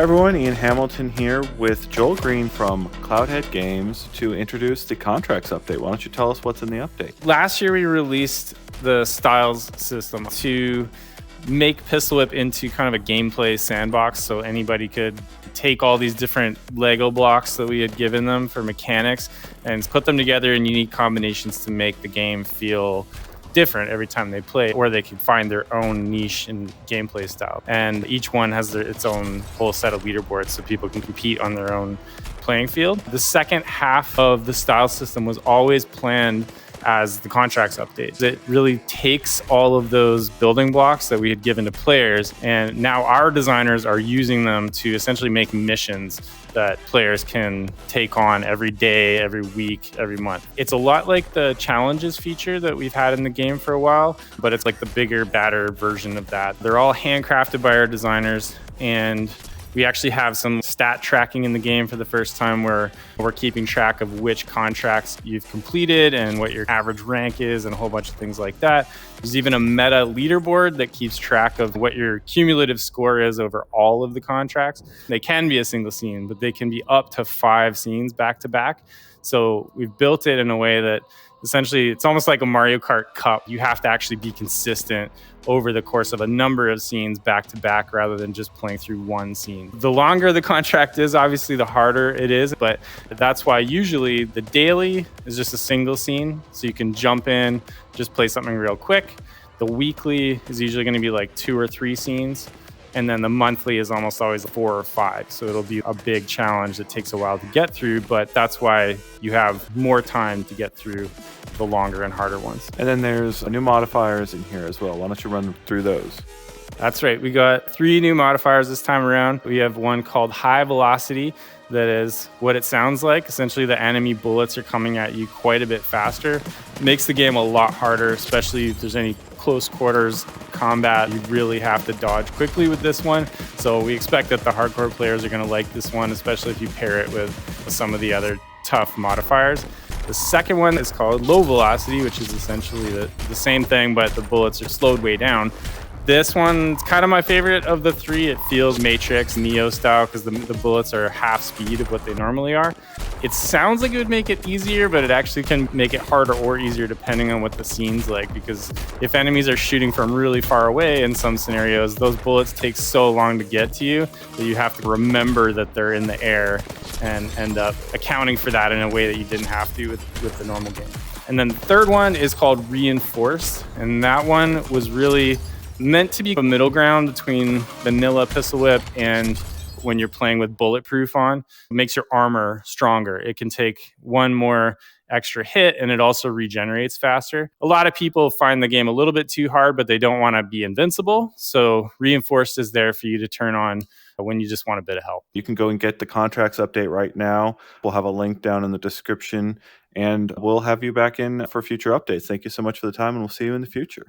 everyone, Ian Hamilton here with Joel Green from Cloudhead Games to introduce the contracts update. Why don't you tell us what's in the update? Last year we released the styles system to make Pistol Whip into kind of a gameplay sandbox, so anybody could take all these different Lego blocks that we had given them for mechanics and put them together in unique combinations to make the game feel different every time they play, or they can find their own niche in gameplay style. And each one has its own whole set of leaderboards so people can compete on their own playing field. The second half of the style system was always planned as the contracts update. It really takes all of those building blocks that we had given to players, and now our designers are using them to essentially make missions that players can take on every day, every week, every month. It's a lot like the challenges feature that we've had in the game for a while, but it's like the bigger, badder version of that. They're all handcrafted by our designers, and we actually have some stat tracking in the game for the first time where we're keeping track of which contracts you've completed and what your average rank is and a whole bunch of things like that. There's even a meta leaderboard that keeps track of what your cumulative score is over all of the contracts. They can be a single scene, but they can be up to 5 scenes back to back. So we've built it in a way that essentially it's almost like a Mario Kart Cup. You have to actually be consistent over the course of a number of scenes back to back rather than just playing through one scene. The longer the contract is, obviously the harder it is, but that's why usually the daily is just a single scene. So you can jump in, just play something real quick. The weekly is usually going to be like 2 or 3 scenes. And then the monthly is almost always 4 or 5. So it'll be a big challenge that takes a while to get through, but that's why you have more time to get through the longer and harder ones. And then there's new modifiers in here as well. Why don't you run through those? That's right. We got 3 new modifiers this time around. We have one called High Velocity. That is what it sounds like. Essentially, the enemy bullets are coming at you quite a bit faster. It makes the game a lot harder, especially if there's any close quarters combat. You really have to dodge quickly with this one. So we expect that the hardcore players are going to like this one, especially if you pair it with some of the other tough modifiers. The second one is called Low Velocity, which is essentially the same thing, but the bullets are slowed way down. This one's kind of my favorite of the 3. It feels Matrix, Neo style, because the bullets are half speed of what they normally are. It sounds like it would make it easier, but it actually can make it harder or easier depending on what the scene's like, because if enemies are shooting from really far away in some scenarios, those bullets take so long to get to you that you have to remember that they're in the air and end up accounting for that in a way that you didn't have to with the normal game. And then the third one is called Reinforced, and that one was really meant to be a middle ground between vanilla Pistol Whip and when you're playing with bulletproof on. It makes your armor stronger. It can take one more extra hit, and it also regenerates faster. A lot of people find the game a little bit too hard, but they don't want to be invincible. So Reinforced is there for you to turn on when you just want a bit of help. You can go and get the contracts update right now. We'll have a link down in the description, and we'll have you back in for future updates. Thank you so much for the time, and we'll see you in the future.